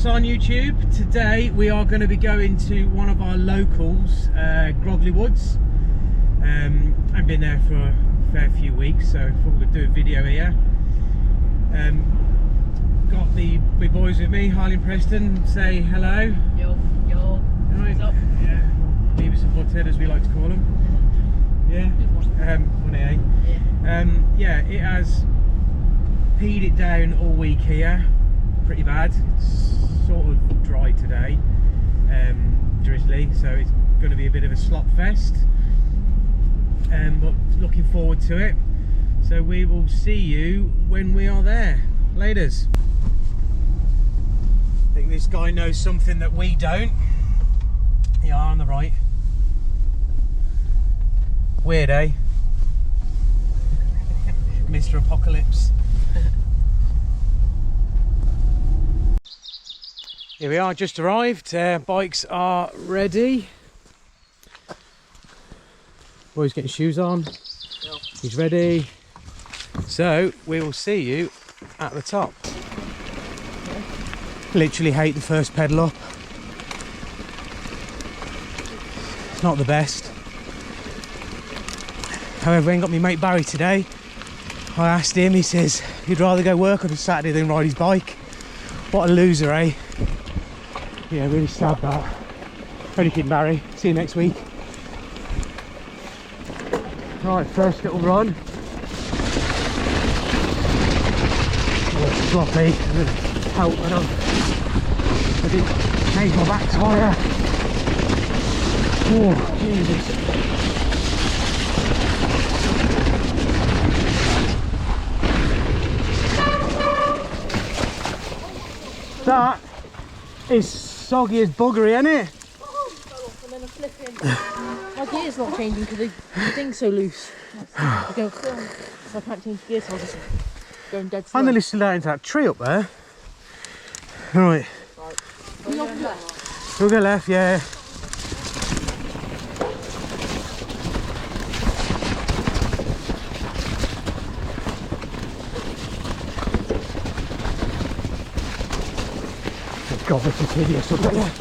What's on YouTube? Today we are going to be going to one of our locals, Grogley Woods. I've been there for a fair few weeks, so I thought we'd do a video here. Got the big boys with me, Harley and Preston. Say hello. Yo. Right. What's up? Yeah. Beavis and Butthead, as we like to call them. Yeah. Funny, eh? Yeah. It has peed it down all week here. Pretty bad. It's sort of dry today, drizzly, so it's going to be a bit of a slop fest, but looking forward to it. So we will see you when we are there. Laters. I think this guy knows something that we don't. You are on the right. Weird, eh? Mr. Apocalypse. Here we are, just arrived. Bikes are ready. Boy's getting shoes on. Yep. He's ready. So we will see you at the top. Literally hate the first pedal up. It's not the best. However, I ain't got my mate Barry today. I asked him, he says he'd rather go work on a Saturday than ride his bike. What a loser, eh? Yeah, really sad that. Only kidding, Barry. See you next week. Right, first little run. Oh, it's sloppy. I'm going to help when I didn't change my back tyre. Oh, Jesus. That is soggy as buggery, isn't it? And then I'm flipping. My gear's not changing because the thing's so loose. I go, so I can't change gears, so I'll just going dead slow. I'm nearly still down into that tree up there. Right. We'll go left. We'll go left, yeah. God, this is hideous up there.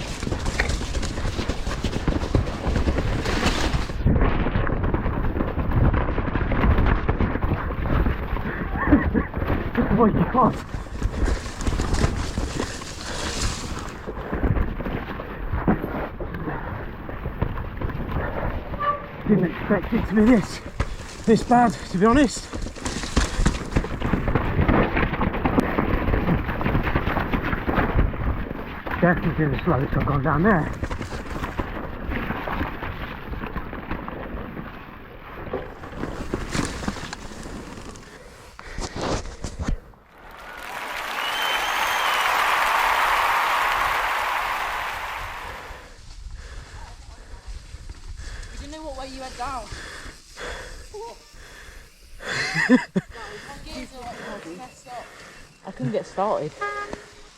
Oh my God. Didn't expect it to be this bad, to be honest. Definitely the slowest I've gone down there. You didn't know what way you went down. I couldn't get started.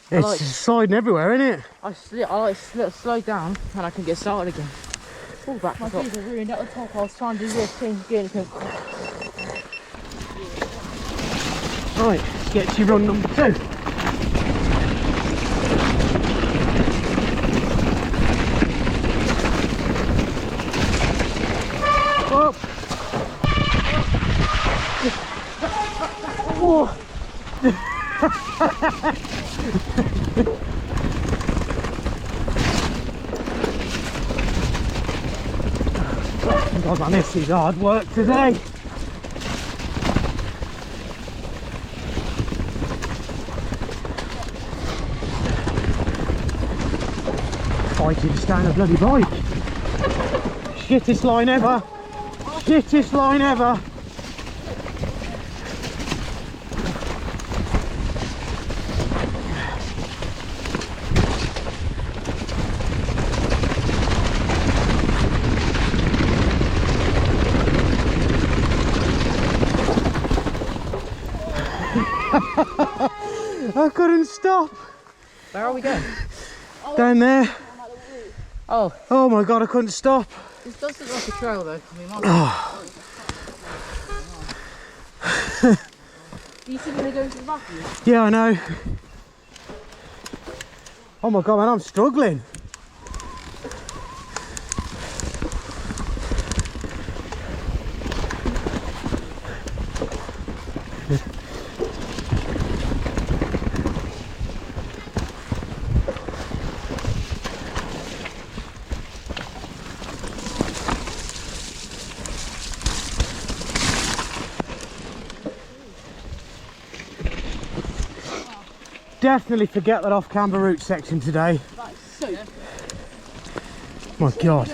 It's sliding everywhere, isn't it? I slowed down and I couldn't get started again. Pull back. My gears are ruined at the top. I was trying to do this, change gear and it Right, let's get to run number 2. Up. Whoa. God, man, this is hard work today. Fighting to stand a bloody bike. Shittest line ever. Shittest line ever. I couldn't stop. Where are we going? Down there. Oh. Oh my God, I couldn't stop. This does look like a trail though. I mean, Do you see when they go into the bathroom? Yeah, I know. Oh my god, man, I'm struggling. Definitely forget that off-camber route section today. That's so. My god.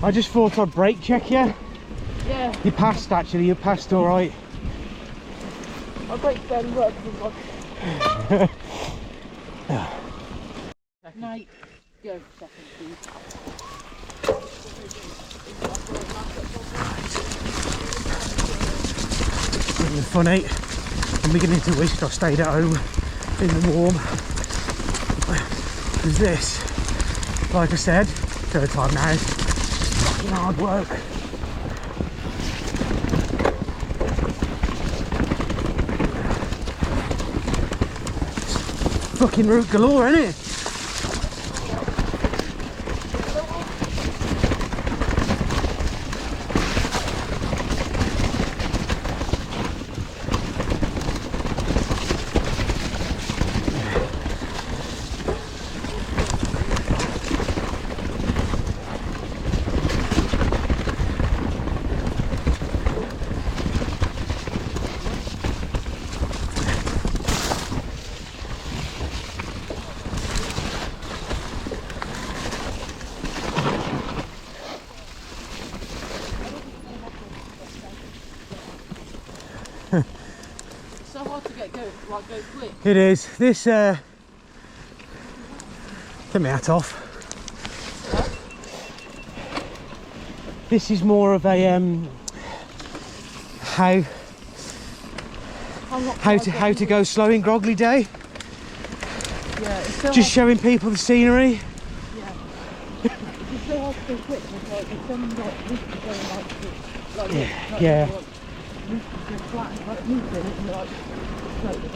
I just thought I'd brake check you. Yeah. You passed actually, you passed alright. My brakes barely work because Mate, go second, please. Getting funny. I'm beginning to wish I stayed at home in the warm. Because this, like I said, third time now, it's fucking hard work. Fucking route galore, isn't it? So hard to get go quick. It is. This, take my hat off. This is more of a, how to go slow in Grogley day. Yeah, it's so Just showing people the scenery. Yeah. It's so hard to go quick. It's like if someone's like this is going like this, Yeah. Just flat and like moving it and like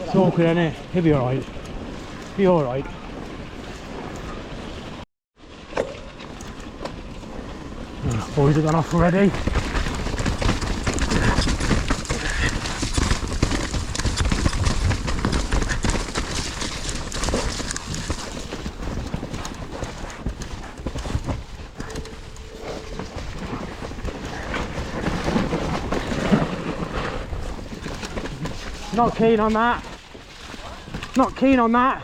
It's awkward, isn't it? He'll be alright. Be alright. Boys have gone off already. Not keen on that. Not keen on that.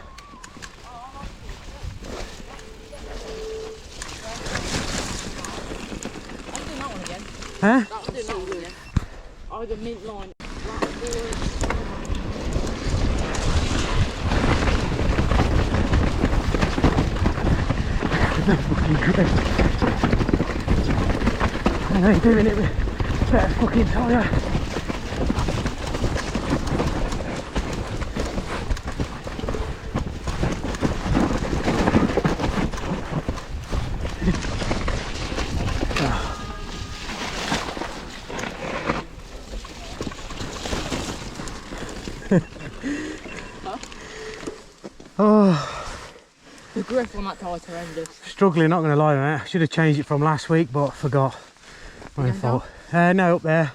I'm doing that one again. Huh? I'm doing that one again. Either mint line. I ain't doing it with better fucking tyre. Oh, The grip on that tyre's horrendous. struggling, not going to lie, mate. I should have changed it from last week, but forgot. My fault. No, up there.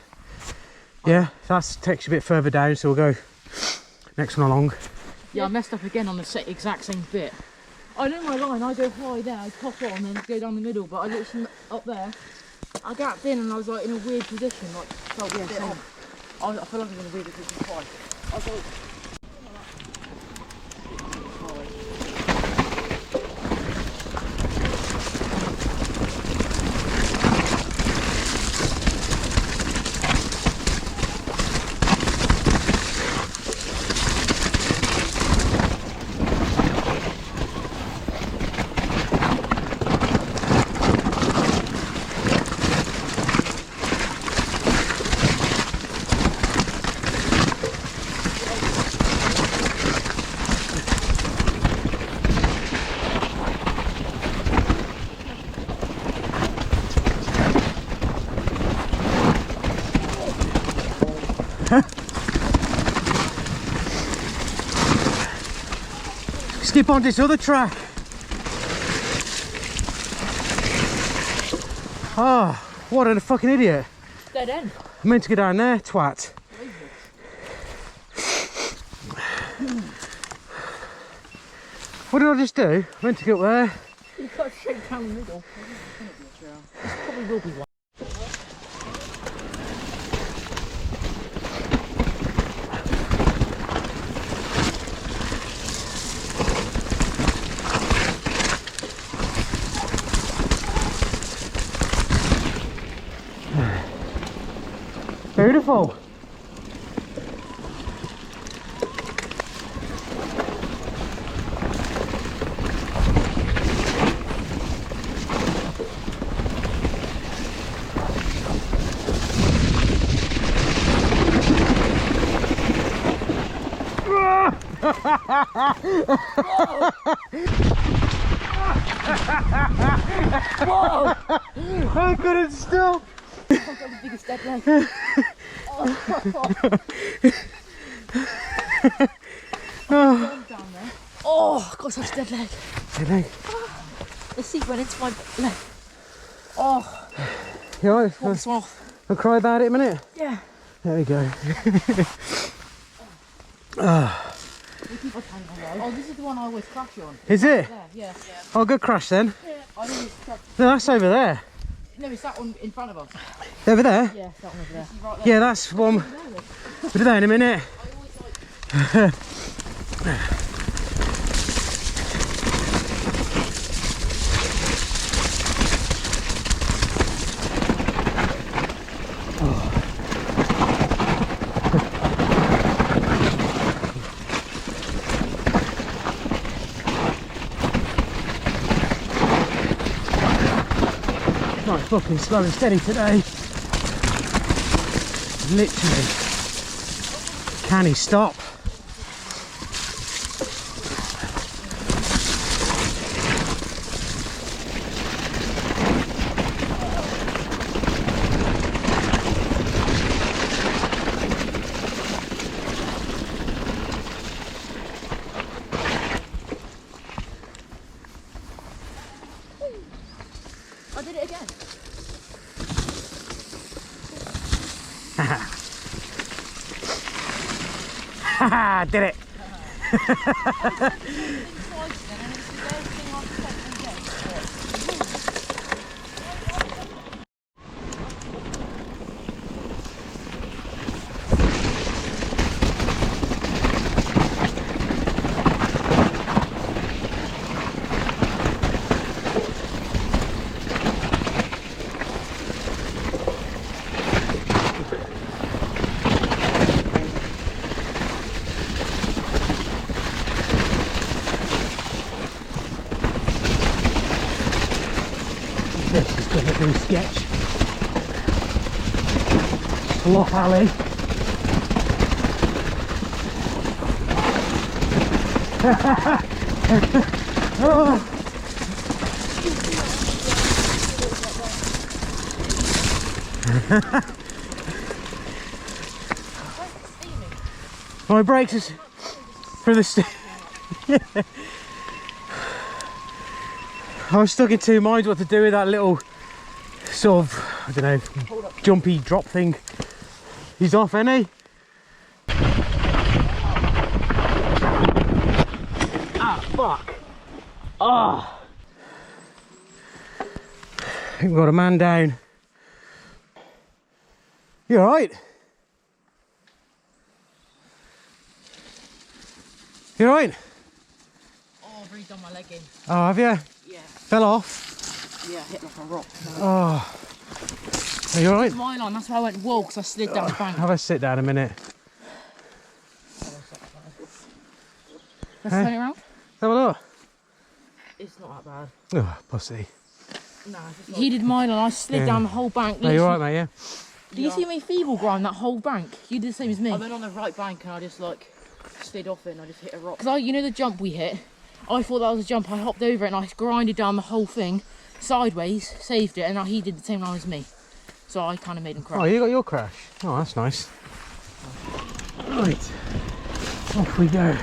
Yeah, that takes you a bit further down, so we'll go next one along. Yeah, I messed up again on the exact same bit. I know my line, I go high there, I pop on and go down the middle, but I literally up there, I gapped in and I was like in a weird position, like felt a bit off. I feel like I'm in a weird position twice. I was like, skip on this other track. Oh, what a fucking idiot. Dead end. I meant to go down there, twat. What did I just do? I meant to go up there. You got straight down the middle. This probably will be one. Beautiful. Whoa! I couldn't stop. I've got the biggest dead leg. Oh, I've got such a dead leg. Dead leg. The seat went into my leg. Oh, You alright? walk this one off. I'll cry about it in a minute. Yeah. There we go. Oh, this is the one I always crash on. Is it? There, yeah. I'll go crash then. I always crash. No, that's over there. No, it's that one in front of us. Over there? Yeah, that one over there. Right there. Yeah, that's one. We'll do that in a minute. I always like... Not fucking slow and steady today. Literally. Can he stop? I did it again. Haha, did it. This is going to do sketch. Slough alley. Oh. My brakes is for the I was stuck in two minds what to do with that little sort of, I don't know, jumpy drop thing. He's off, ain't he? Ah, fuck. Ah. I think we've got a man down. You alright? You alright? Oh, I've really done my leg in. Oh, have you? Yeah. Fell off? Yeah, hit like a rock. Oh. Are you alright? My line, that's why I went whoa, because I slid down the bank. Have a sit down a minute. Let's turn it around. Have a look. It's not that bad. Oh, pussy. No, he did mine and I slid down the whole bank. Are you alright, mate? Yeah? Do you see me feeble grind that whole bank? You did the same as me. I went on the right bank and I just like slid off it and I just hit a rock. Because you know the jump we hit? I thought that was a jump. I hopped over it and I grinded down the whole thing sideways, saved it, and he did the same line as me. So I kind of made him crash. Oh, you got your crash. Oh, that's nice. Right. Off we go.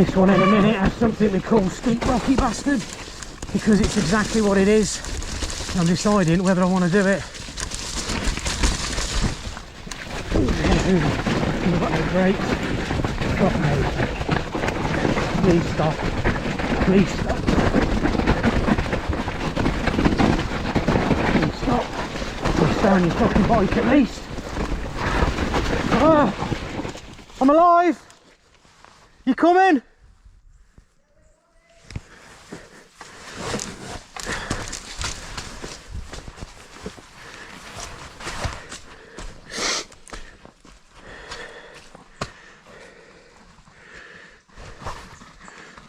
this one in a minute as something we call Steep Rocky Bastard, because it's exactly what it is. I'm deciding whether I want to do it. I've got no brakes. Got no. Please stop. Please stop. Please stop. Please stay on your fucking bike at least. Ah, I'm alive. You coming?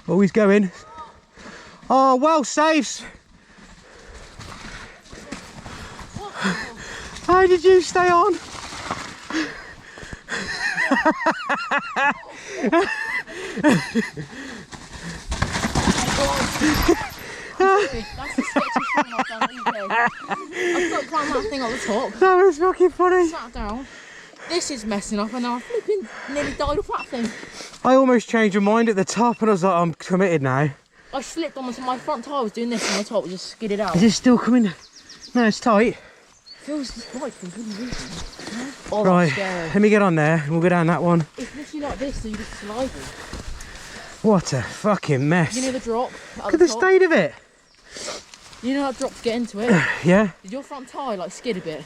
Oh, he's going. Oh, well saved. How did you stay on? That's the sketchiest thing I've done all day. I've got to climb that thing on the top. That was fucking funny. Sat down. This is messing up and now I flipping nearly died off that thing. I almost changed my mind at the top and I was like, I'm committed now. I slipped on my front tyre was doing this and my top was just skidded out. Is it still coming? No, it's tight. Feels right for good reason. Oh, right, let me get on there and we'll go down that one. It's literally like this, so you just slide it. What a fucking mess. You know the drop? Look at the state of it. You know that drop to get into it? Yeah. Did your front tyre like skid a bit?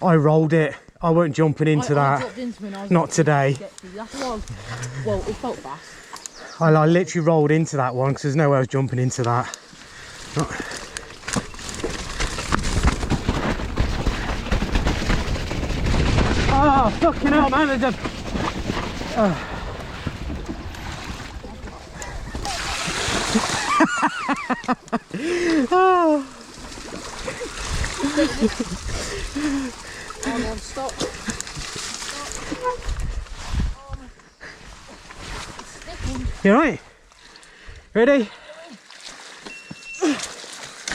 I rolled it. I weren't jumping into that. I dropped into it and I was not like, today. That's why well, it felt fast. I literally rolled into that one because there's no way I was jumping into that. Oh, fucking hell, man. There's a... Oh. Oh no, stop. You alright? Ready?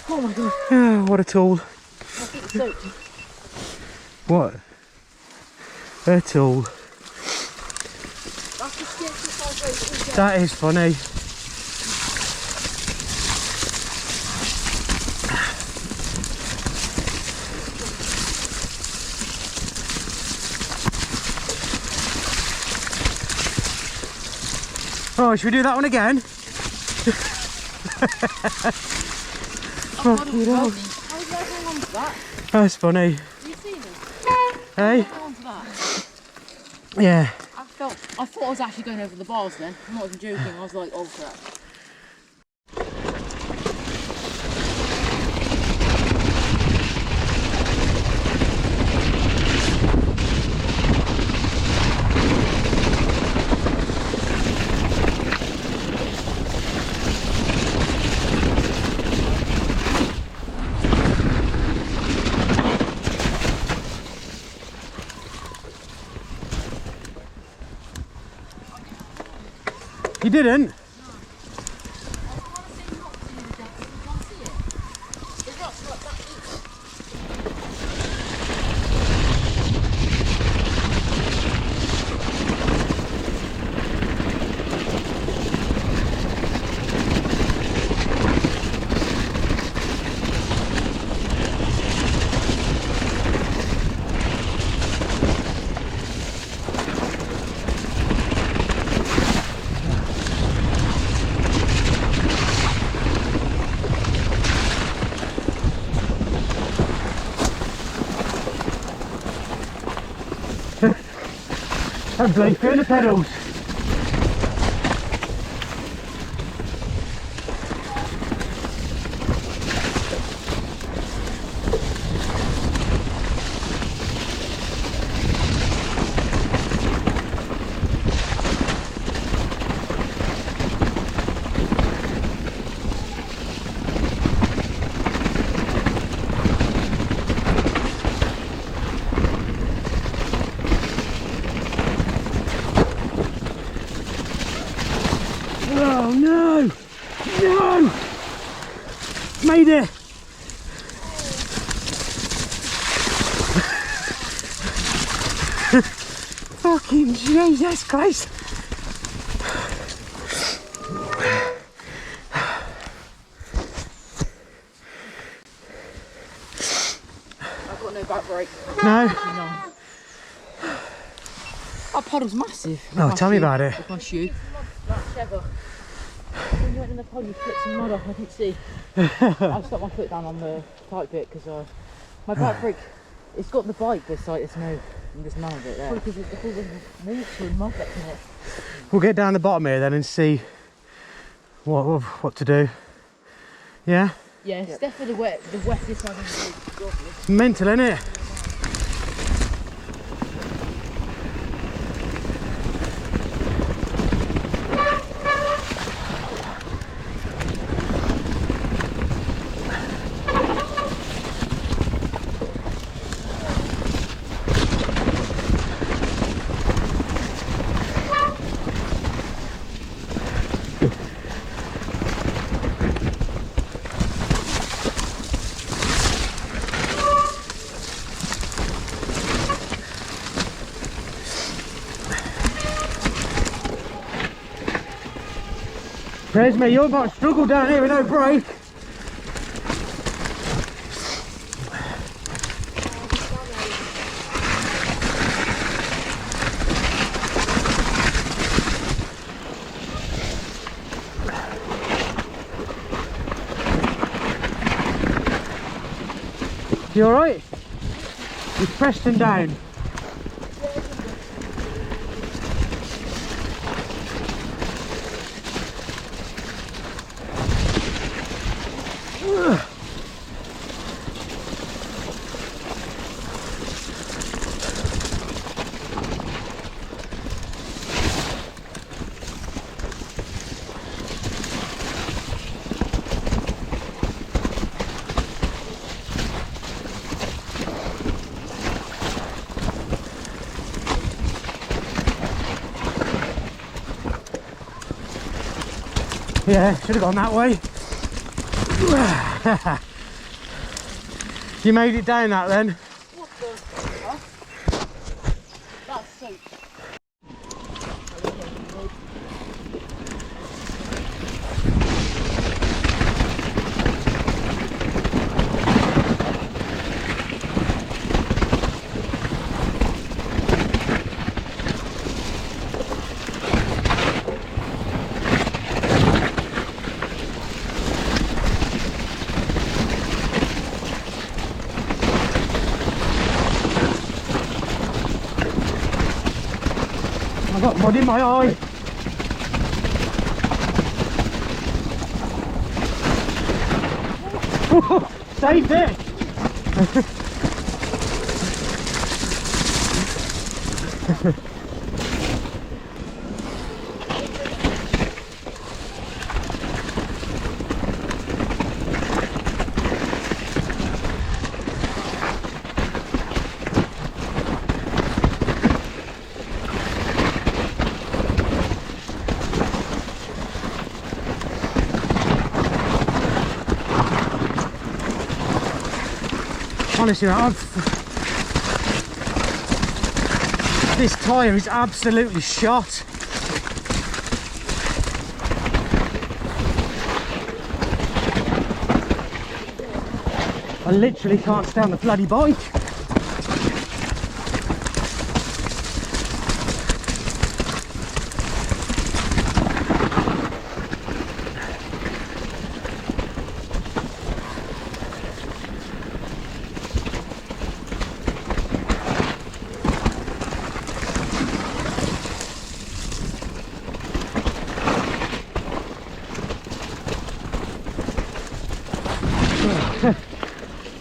Oh my god. Oh, what a tool. My feet are soaked. What? A tool. That's the sketchiest I've rode all day. That is funny. Oh, should we do that one again? Fucking hell. How did I hang on to that? That's funny. Do you see me? Hey? Hang on to that. Yeah. I thought I was actually going over the bars then. I'm not even joking. I was like, oh crap. You didn't? I'm Blake in the pedals. Oh no! No! Made it! Fucking Jesus Christ! got no back brake. No? No. That puddle's massive. Oh, tell me about it. With my shoe. When you went in the puddle, you flicked some mud off, I can see. I stuck my foot down on the tight bit because my back brake, it's got the bike, but it's like there's none of it there. Because it's all the water and mud that's in it. We'll get down the bottom here then and see what to do. Yeah? Yeah, it's definitely the wettest I've ever been. It's mental, isn't it? There's me, you might struggle down here with no brake. You alright? You've pressed them down. Yeah, should have gone that way. You made it down that then? What the? Huh? That's soap. I've got mud in my eye. Saved it. Honestly, this tyre is absolutely shot. I literally can't stay on the bloody bike.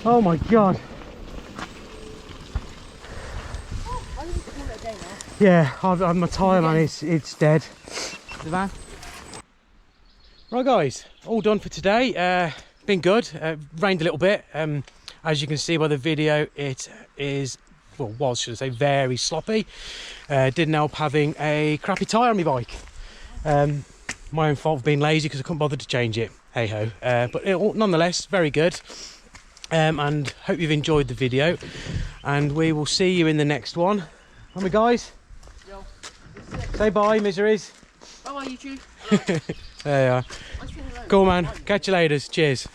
Oh my god. Oh, I need to call it a day now. Yeah, my tyre man, it's dead. The van? Right guys, all done for today. Been good, rained a little bit. As you can see by the video, it is, well, was, should I say, very sloppy. Didn't help having a crappy tyre on my bike. My own fault for being lazy because I couldn't bother to change it. Hey ho. But nonetheless, very good. And hope you've enjoyed the video, and we will see you in the next one. Are we, guys? Yo. Say bye, miseries. Bye, YouTube. There you are. Cool, man. Catch you later. Cheers.